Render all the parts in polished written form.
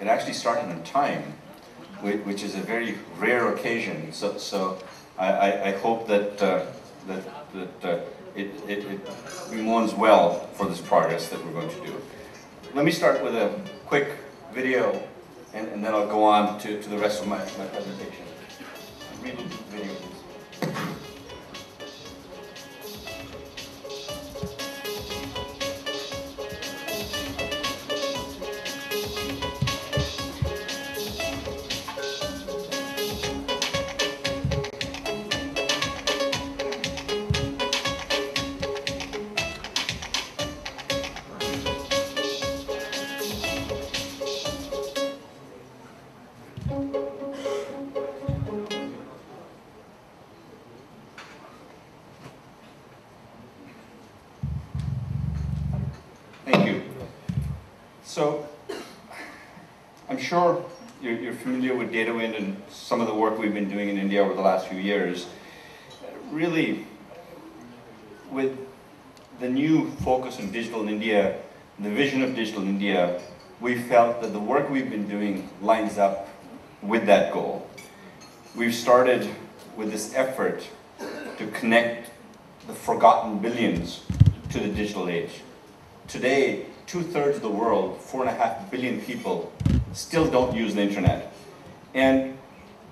it actually started on time, which is a very rare occasion. So I hope that it bemoans well for this progress that we're going to do. Let me start with a quick video, and then I'll go on to the rest of my presentation. Read the video, please. Thank you. So, I'm sure you're familiar with DataWind and some of the work we've been doing in India over the last few years. Really, with the new focus on digital India, the vision of digital India, we felt that the work we've been doing lines up with that goal. We've started with this effort to connect the forgotten billions to the digital age. Today, 2/3 of the world, 4.5 billion people, still don't use the internet. And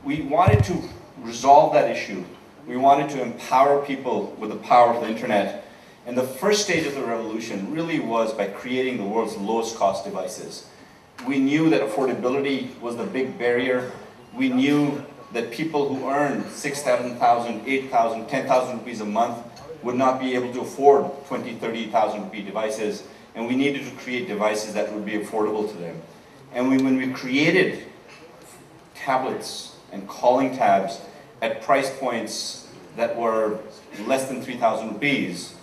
we wanted to resolve that issue. We wanted to empower people with the power of the internet. And the first stage of the revolution really was by creating the world's lowest cost devices. We knew that affordability was the big barrier. We knew that people who earn 6,000, 8,000, 10,000 rupees a month would not be able to afford 20,000, 30,000 rupee devices, and we needed to create devices that would be affordable to them. And when we created tablets and calling tabs at price points that were less than 3,000 rupees,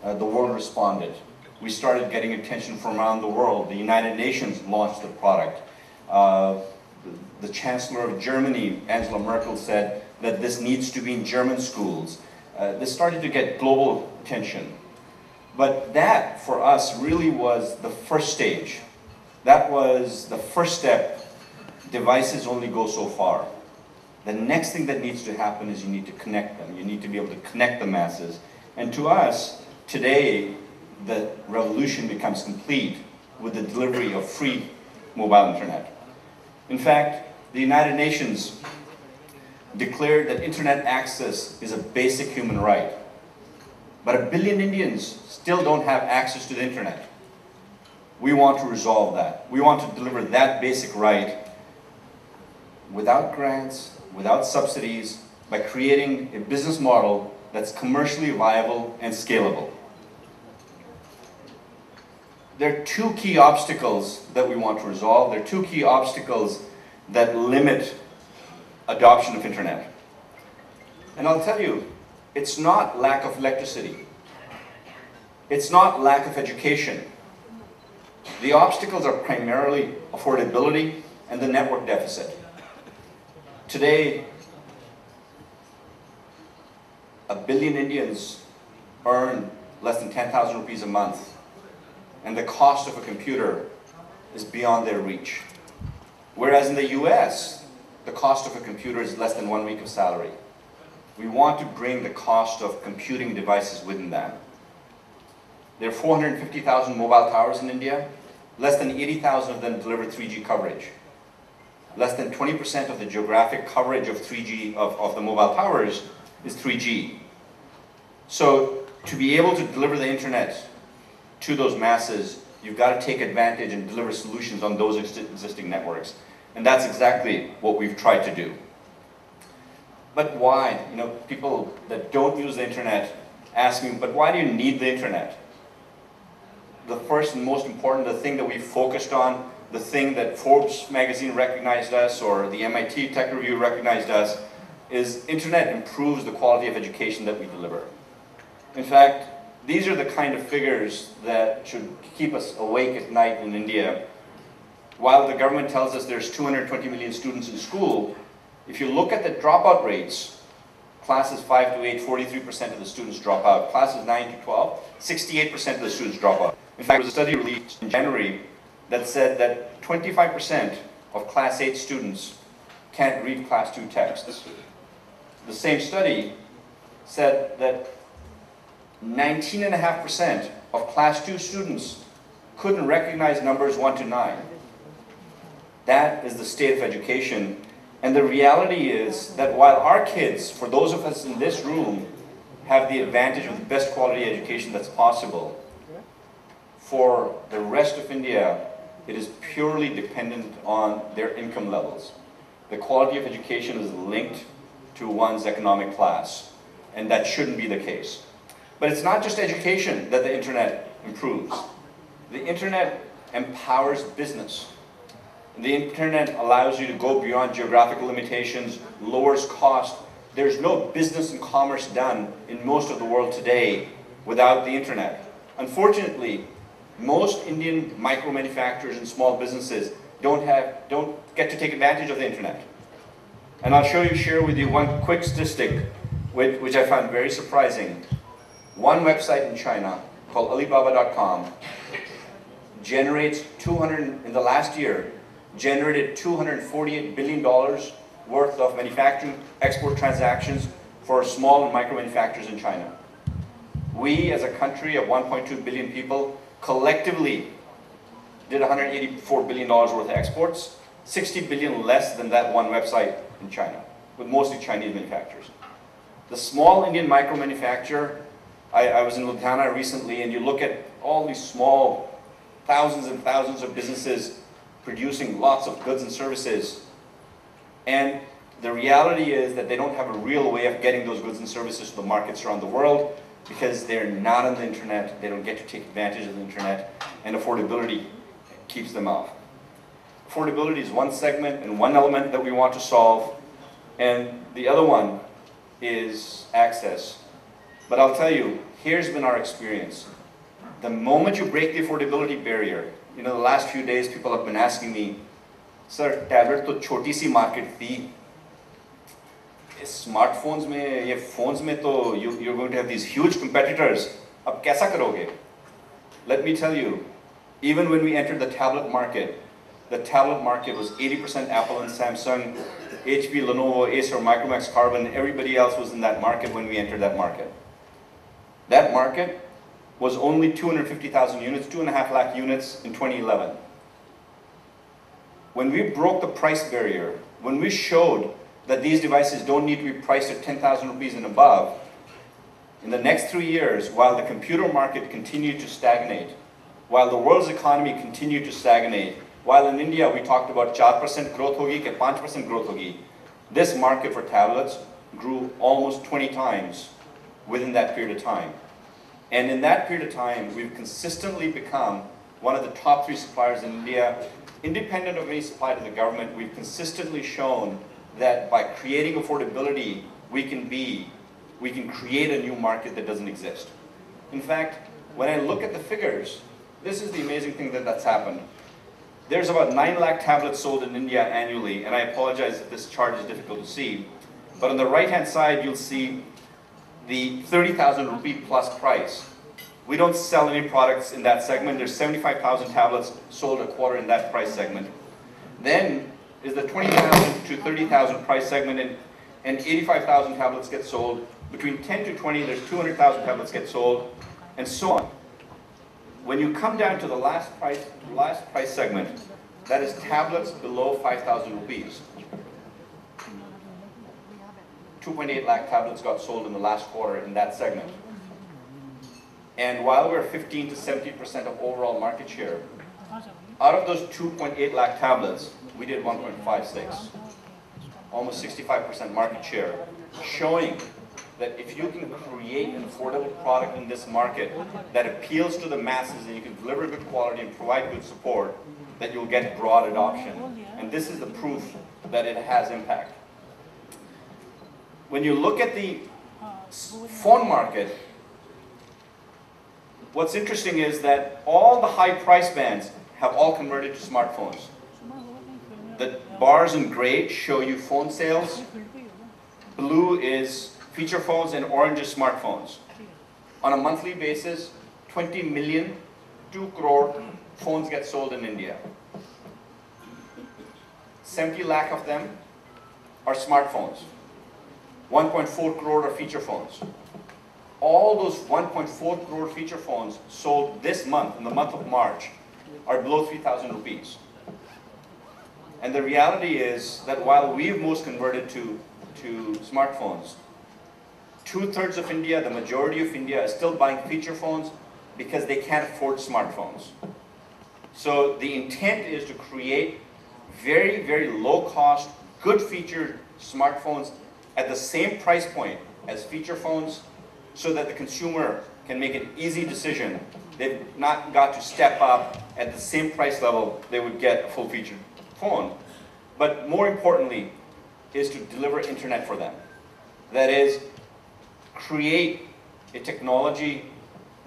the world responded. We started getting attention from around the world. The United Nations launched the product. The Chancellor of Germany, Angela Merkel, said that this needs to be in German schools. This started to get global attention. But that, for us, really was the first stage. That was the first step. Devices only go so far. The next thing that needs to happen is you need to connect them. You need to be able to connect the masses. And to us, today, the revolution becomes complete with the delivery of free mobile internet. In fact, the United Nations declared that internet access is a basic human right. But 1 billion Indians still don't have access to the internet. We want to resolve that. We want to deliver that basic right without grants, without subsidies, by creating a business model that's commercially viable and scalable. There are two key obstacles that we want to resolve. There are two key obstacles that limit adoption of internet. And I'll tell you, it's not lack of electricity. It's not lack of education. The obstacles are primarily affordability and the network deficit. Today, 1 billion Indians earn less than 10,000 rupees a month, and the cost of a computer is beyond their reach. Whereas in the US, the cost of a computer is less than 1 week of salary. We want to bring the cost of computing devices within that. There are 450,000 mobile towers in India. Less than 80,000 of them deliver 3G coverage. Less than 20% of the geographic coverage of 3G, of the mobile towers, is 3G. So to be able to deliver the internet to those masses, you've got to take advantage and deliver solutions on those existing networks. And that's exactly what we've tried to do. But why? You know, people that don't use the internet ask me, but why do you need the internet? The first and most important, the thing that we focused on, the thing that Forbes magazine recognized us or the MIT Tech Review recognized us, is internet improves the quality of education that we deliver. In fact, these are the kind of figures that should keep us awake at night in India. While the government tells us there's 220 million students in school, if you look at the dropout rates, classes 5 to 8, 43% of the students drop out. Classes 9 to 12, 68% of the students drop out. In fact, there was a study released in January that said that 25% of Class 8 students can't read Class 2 texts. The same study said that 19.5% of Class 2 students couldn't recognize numbers 1 to 9. That is the state of education. And the reality is that while our kids, for those of us in this room, have the advantage of the best quality education that's possible, for the rest of India, it is purely dependent on their income levels. The quality of education is linked to one's economic class, and that shouldn't be the case. But it's not just education that the internet improves. The internet empowers business. The internet allows you to go beyond geographical limitations, lowers cost. There's no business and commerce done in most of the world today without the internet. Unfortunately, most Indian micro manufacturers and small businesses don't get to take advantage of the internet. And I'll share with you one quick statistic which I found very surprising. One website in China called Alibaba.com generates in the last year, generated $248 billion worth of manufacturing export transactions for small and micro manufacturers in China. We, as a country of 1.2 billion people, collectively did $184 billion worth of exports, 60 billion less than that one website in China, with mostly Chinese manufacturers. The small Indian micro manufacturer, I was in Ludhiana recently, and you look at all these small, thousands and thousands of businesses producing lots of goods and services, and the reality is that they don't have a real way of getting those goods and services to the markets around the world because they're not on the internet, they don't get to take advantage of the internet, and affordability keeps them off. Affordability is one segment and one element that we want to solve, and the other one is access. But I'll tell you, here's been our experience. The moment you break the affordability barrier, the last few days people have been asking me, sir, tablet to choti si market thi. Smartphones mein, ye phones mein to you're going to have these huge competitors. Ab kaisa karoge? Let me tell you, even when we entered the tablet market was 80% Apple and Samsung, HP, Lenovo, Acer, Micromax, Carbon, everybody else was in that market when we entered that market. That market was only 250,000 units, 2.5 lakh units in 2011. When we broke the price barrier, when we showed that these devices don't need to be priced at 10,000 rupees and above, in the next 3 years, while the computer market continued to stagnate, while the world's economy continued to stagnate, while in India we talked about 4% growth hogi ke 5% growth hogi, this market for tablets grew almost 20 times within that period of time. And in that period of time, we've consistently become one of the top 3 suppliers in India. Independent of any supply to the government, we've consistently shown that by creating affordability, we can create a new market that doesn't exist. In fact, when I look at the figures, this is the amazing thing that's happened. There's about 9 lakh tablets sold in India annually, and I apologize if this chart is difficult to see, but on the right-hand side, you'll see the 30,000 rupee plus price. We don't sell any products in that segment. There's 75,000 tablets sold a quarter in that price segment. Then is the 20,000 to 30,000 price segment, and 85,000 tablets get sold. Between 10 to 20, there's 200,000 tablets get sold, and so on. When you come down to the last price segment, that is tablets below 5,000 rupees. 2.8 lakh tablets got sold in the last quarter in that segment. And while we're 15 to 70% of overall market share, out of those 2.8 lakh tablets, we did 1.56, almost 65% market share, showing that if you can create an affordable product in this market that appeals to the masses and you can deliver good quality and provide good support, that you'll get broad adoption. And this is the proof that it has impact. When you look at the phone market, what's interesting is that all the high price bands have all converted to smartphones. The bars in gray show you phone sales. Blue is feature phones, and orange is smartphones. On a monthly basis, 20 million, 2 crore phones get sold in India. 70 lakh of them are smartphones. 1.4 crore are feature phones. All those 1.4 crore feature phones sold this month, in the month of March, are below 3,000 rupees. And the reality is that while we've most converted to smartphones, 2/3 of India, the majority of India, is still buying feature phones because they can't afford smartphones. So the intent is to create very, very low cost, good featured smartphones at the same price point as feature phones, so that the consumer can make an easy decision. They've not got to step up at the same price level they would get a full featured phone. But more importantly is to deliver internet for them. That is, create a technology.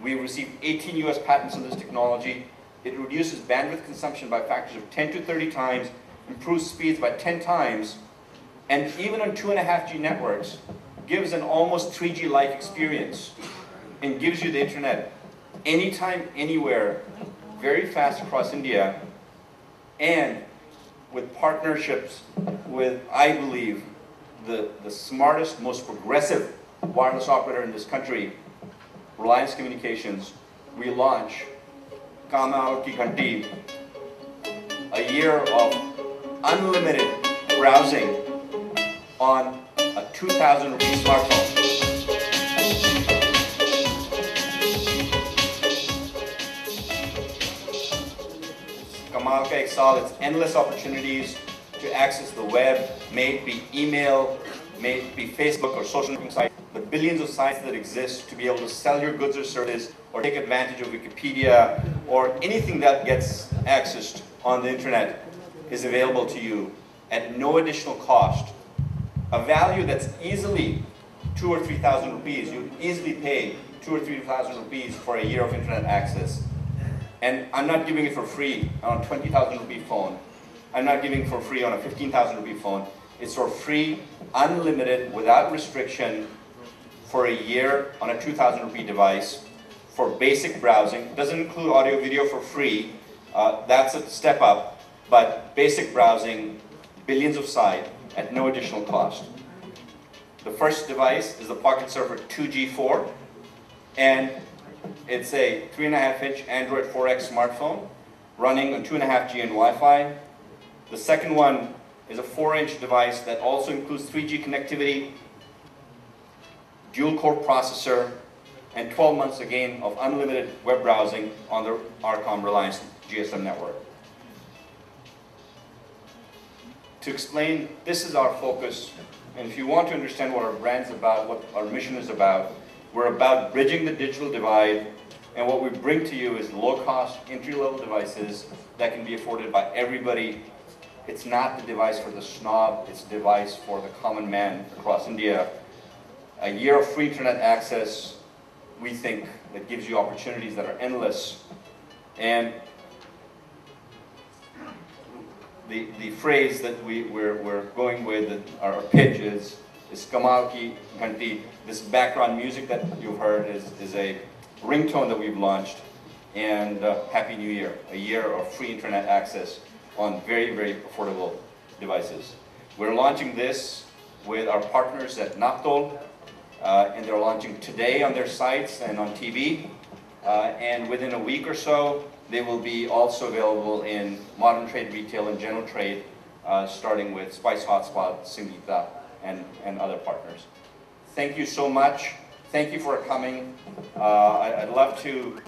We received 18 US patents on this technology. It reduces bandwidth consumption by factors of 10 to 30 times, improves speeds by 10 times, and even on 2.5G networks, gives an almost 3G-like experience and gives you the internet anytime, anywhere, very fast across India, and with partnerships with, I believe, the smartest, most progressive wireless operator in this country, Reliance Communications. We launch Kamal Ki Ghanti, a year of unlimited browsing on a 2,000 rupee smartphone. Kamal Ka Ek Saal, it's endless opportunities to access the web, may it be email, may it be Facebook or social networking sites, the billions of sites that exist to be able to sell your goods or services or take advantage of Wikipedia or anything that gets accessed on the internet is available to you at no additional cost. A value that's easily 2,000 or 3,000 rupees. You easily pay 2,000 or 3,000 rupees for a year of internet access. And I'm not giving it for free on a 20,000 rupee phone. I'm not giving it for free on a 15,000 rupee phone. It's for free, unlimited, without restriction, for a year on a 2,000 rupee device for basic browsing. It doesn't include audio video for free. That's a step up. But basic browsing, billions of sites at no additional cost. The first device is the Pocket Surfer 2G4, and it's a 3.5-inch Android 4X smartphone running on 2.5G and Wi-Fi. The second one is a 4-inch device that also includes 3G connectivity, dual-core processor, and 12 months again of unlimited web browsing on the RCOM Reliance GSM network. To explain, this is our focus, and if you want to understand what our brand's about, what our mission is about, we're about bridging the digital divide, and what we bring to you is low-cost, entry-level devices that can be afforded by everybody. It's not the device for the snob, it's a device for the common man across India. A year of free internet access, we think, that gives you opportunities that are endless. And the phrase that we're going with, our pitch is Kamal Ki Ghanti. This background music that you've heard is a ringtone that we've launched. And Happy New Year, a year of free internet access on very, very affordable devices. We're launching this with our partners at Naptol, and they're launching today on their sites and on TV. And within a week or so, they will be also available in modern trade, retail, and general trade, starting with Spice Hotspot, Singita, and other partners. Thank you so much. Thank you for coming. I'd love to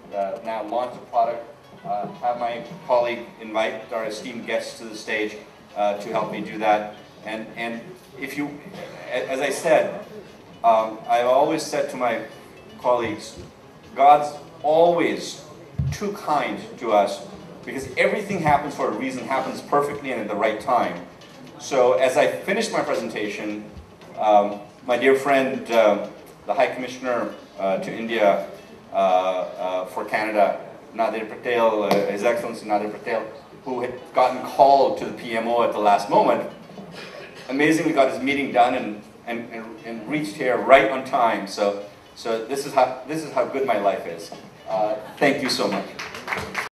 now launch the product, have my colleague invite our esteemed guests to the stage to help me do that. And if you, as I said, I've always said to my colleagues, God's always too kind to us, because everything happens for a reason, happens perfectly and at the right time. So as I finish my presentation, my dear friend, the High Commissioner to India for Canada, Nadir Patel, His Excellency Nadir Patel, who had gotten called to the PMO at the last moment, amazingly got his meeting done and reached here right on time. So this is how good my life is. Thank you so much.